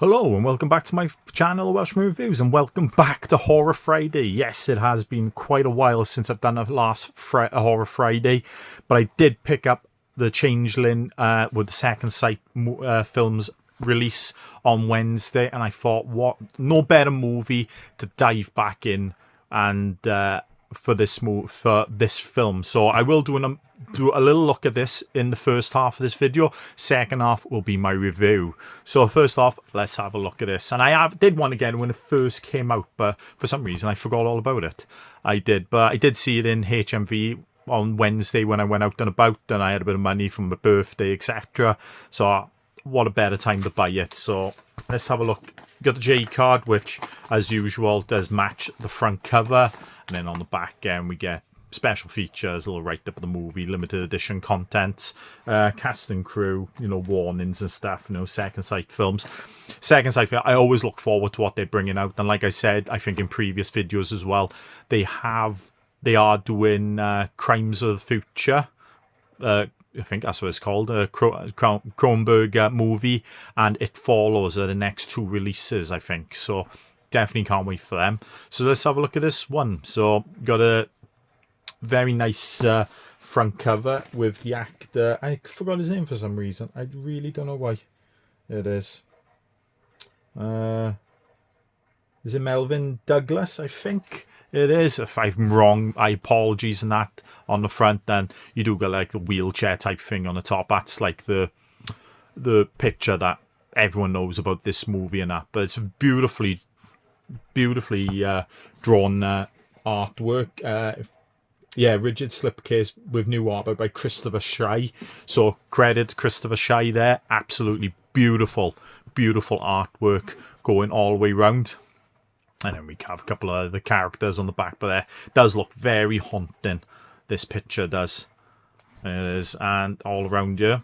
Hello and welcome back to my channel, Welsh Reviews, and welcome back to Horror Friday. Yes, it has been quite a while since I've done a last Horror Friday, but I did pick up the Changeling with the Second Sight films release on Wednesday, and I thought, what no better movie to dive back in and for this film. So I will do a little look at this in the first half of this video. Second half will be my review. So first off, let's have a look at this. And I did one again when it first came out, but for some reason I forgot all about it. I did see it in HMV on Wednesday when I went out and about, and I had a bit of money from my birthday, etc. So what a better time to buy it. So let's have a look. You got the J card, which as usual does match the front cover, and then on the back end we get special features, a little write-up of the movie, limited edition contents, cast and crew, warnings and stuff, Second Sight films. Second Sight, I always look forward to what they're bringing out, and like I said, I think in previous videos as well, they are doing Crimes of the Future. I think that's what it's called, a Cronenberg movie, and It Follows are the next two releases, I think. So definitely can't wait for them. So let's have a look at this one. So got a very nice front cover with the actor. I forgot his name for some reason. I really don't know why. It is. Is it Melvin Douglas? I think it is. If I'm wrong, I apologies on that. On the front, then you do get like the wheelchair type thing on the top. That's like the picture that everyone knows about this movie and that. But it's beautifully drawn artwork. Rigid slipcase with new artwork by Christopher Shy. So credit to Christopher Shy there. Absolutely beautiful artwork going all the way round. And then we have a couple of the characters on the back, but there does look very haunting. This picture does. It is, and all around here.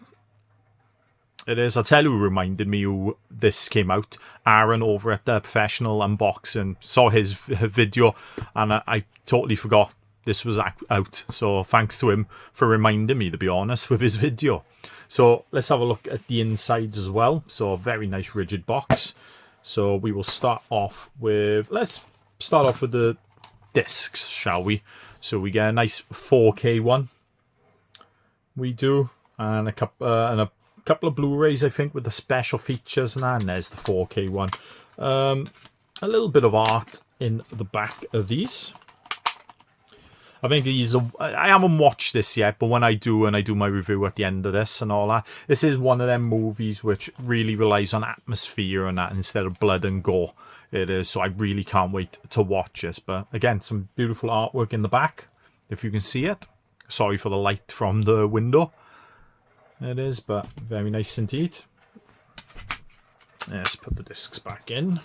It is. I'll tell you who reminded me who this came out. Aaron over at the Professional Unboxing saw his video, and I totally forgot this was out. So thanks to him for reminding me, to be honest, with his video. So let's have a look at the insides as well. So a very nice rigid box. So we will start off with, let's start off with the discs, shall we? So we get a nice 4K one. We do, and a couple of Blu-rays, I think, with the special features, and there's the 4K one. A little bit of art in the back of these. I think I haven't watched this yet, but when I do, and I do my review at the end of this and all that, this is one of them movies which really relies on atmosphere and that instead of blood and gore. It is, so I really can't wait to watch this. But again, some beautiful artwork in the back, if you can see it. Sorry for the light from the window. It is, but very nice indeed. Let's put the discs back in.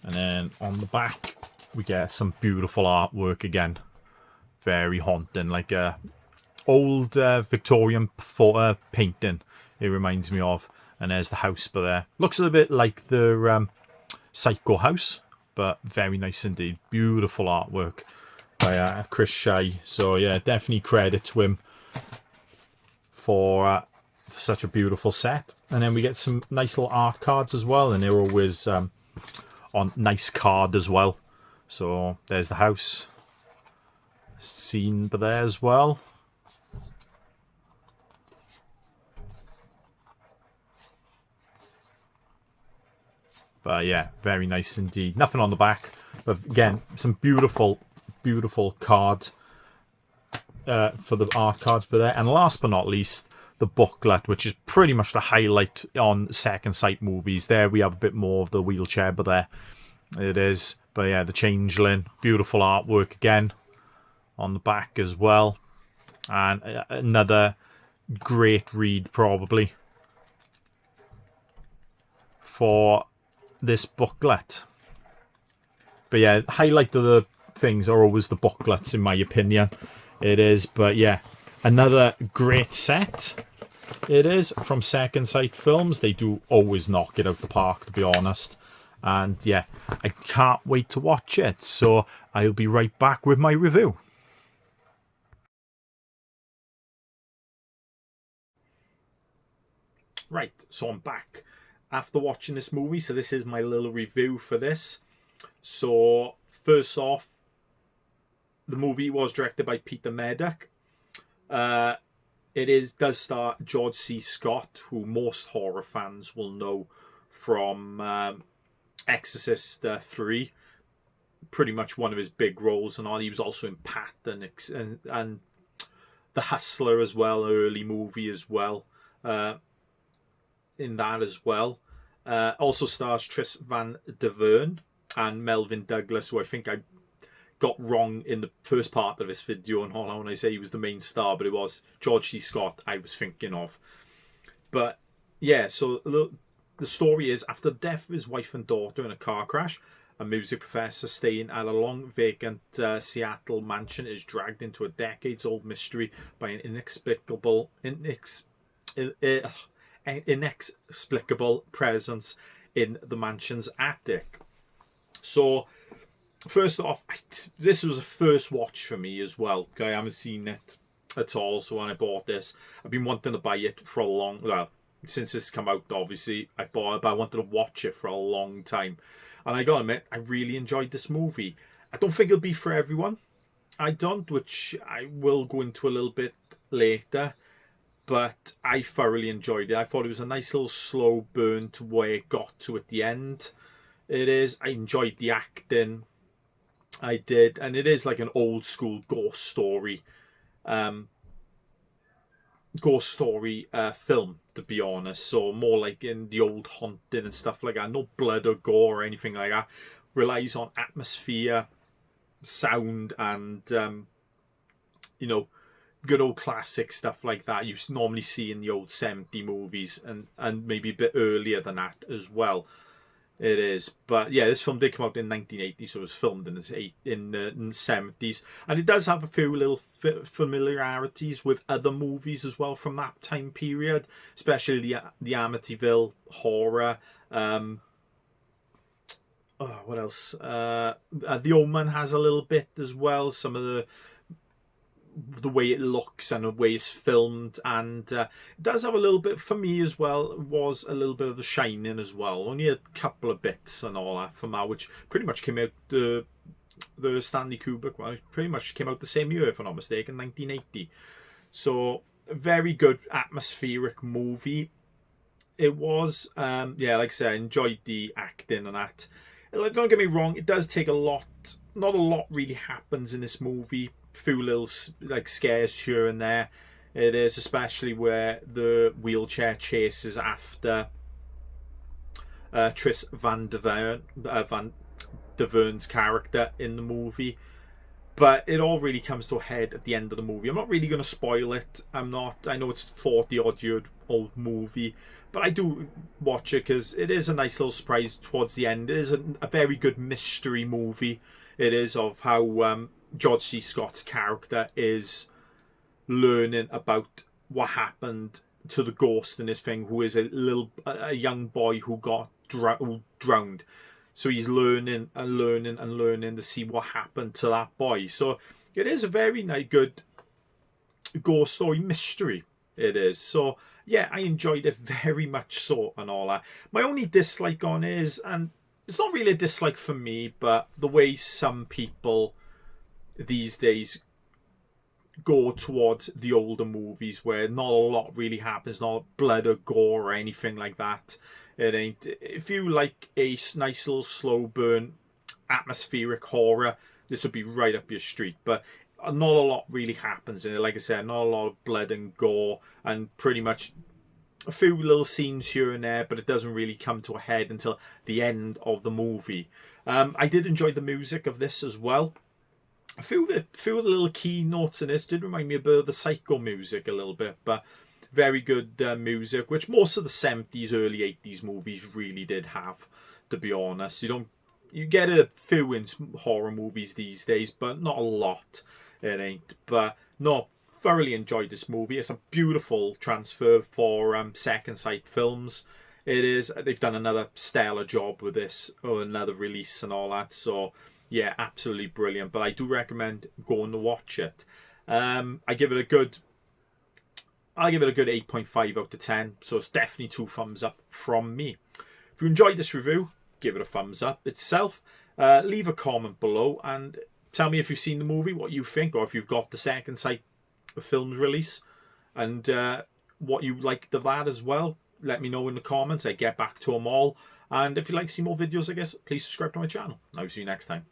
And then on the back, we get some beautiful artwork again. Very haunting, like a old Victorian painting. It reminds me of. And there's the house, but there looks a little bit like the Psycho house, but very nice indeed. Beautiful artwork by Chris Shy. So yeah, definitely credit to him for such a beautiful set. And then we get some nice little art cards as well, and they're always on nice card as well. So there's the house scene there as well. But yeah, very nice indeed. Nothing on the back, but again, some beautiful card for the art cards but there. And last but not least, the booklet, which is pretty much the highlight on Second Sight movies. There we have a bit more of the wheelchair, but there it is. But yeah, the Changeling, beautiful artwork again on the back as well. And another great read probably for this booklet. But yeah, highlight of the things are always the booklets, in my opinion. It is, but yeah, another great set. It is from Second Sight Films. They do always knock it out the park, to be honest. And yeah, I can't wait to watch it. So I'll be right back with my review. Right, so I'm back after watching this movie. So this is my little review for this. So first off, the movie was directed by Peter Medak. Uh, does star George C. Scott, who most horror fans will know from Exorcist 3. Pretty much one of his big roles and all. He was also in Pat and The Hustler as well, early movie as well. In that as well. Also stars Tris Van Deverne and Melvin Douglas, who I think I got wrong in the first part of this video and all when I say he was the main star, but it was George C. Scott I was thinking of. But yeah, so the story is, after the death of his wife and daughter in a car crash, a music professor staying at a long vacant Seattle mansion is dragged into a decades-old mystery by an inexplicable presence in the mansion's attic. So first off, this was a first watch for me as well. I haven't seen it at all, so when I bought this, I've been wanting to buy it for a since it's come out, obviously I bought it, but I wanted to watch it for a long time. And I gotta admit, I really enjoyed this movie. I don't think it'll be for everyone. I don't, which I will go into a little bit later. But I thoroughly enjoyed it. I thought it was a nice little slow burn to where it got to at the end. It is. I enjoyed the acting. I did. And it is like an old school ghost story. Film, to be honest. So more like in the old haunting and stuff like that. No blood or gore or anything like that. Relies on atmosphere, sound, and good old classic stuff like that you normally see in the old 70 movies, and maybe a bit earlier than that as well. It is. But yeah, this film did come out in 1980, so it was filmed in the 70s. And it does have a few little familiarities with other movies as well from that time period, especially the Amityville horror. What else? The Omen has a little bit as well. Some of the way it looks and the way it's filmed, and it does have a little bit, for me as well, was a little bit of The Shining as well. Only a couple of bits and all that from that, which pretty much came out, the Stanley Kubrick one pretty much came out the same year, if I'm not mistaken, 1980. So a very good atmospheric movie it was. Yeah, like I said, I enjoyed the acting and that. Don't get me wrong, it does take a lot. Not a lot really happens in this movie. Few little like scares here and there. It is, especially where the wheelchair chases after Tris Van Deverne's character in the movie. But it all really comes to a head at the end of the movie. I'm not really going to spoil it. I'm not. I know it's a 40-odd-year old movie, but I do watch it because it is a nice little surprise towards the end. It is a very good mystery movie. It is, of how George C. Scott's character is learning about what happened to the ghost in this thing, who is a young boy who got drowned. So he's learning and learning and learning to see what happened to that boy. So it is a very good ghost story mystery. It is. So yeah, I enjoyed it very much so and all that. My only dislike on is, and it's not really a dislike for me, but the way some people these days go towards the older movies where not a lot really happens, not blood or gore or anything like that. It ain't. If you like a nice little slow burn atmospheric horror, this would be right up your street. But not a lot really happens in it. Like I said, not a lot of blood and gore, and pretty much a few little scenes here and there, but it doesn't really come to a head until the end of the movie. I did enjoy the music of this as well. A few of the little key notes in this did remind me a bit of the Psycho music a little bit, but very good music, which most of the 70s, early 80s movies really did have, to be honest. You get a few in horror movies these days, but not a lot. It ain't. But no, thoroughly enjoyed this movie. It's a beautiful transfer for Second Sight Films. It is. They've done another stellar job with this, or another release and all that. So yeah, absolutely brilliant. But I do recommend going to watch it. I give it a good I'll give it a good 8.5 out of 10. So it's definitely 2 thumbs up from me. If you enjoyed this review, give it a thumbs up itself. Leave a comment below and tell me if you've seen the movie, what you think, or if you've got the second sight of film's release, and what you liked of that as well. Let me know in the comments. I get back to them all. And if you'd like to see more videos, I guess, please subscribe to my channel. I'll see you next time.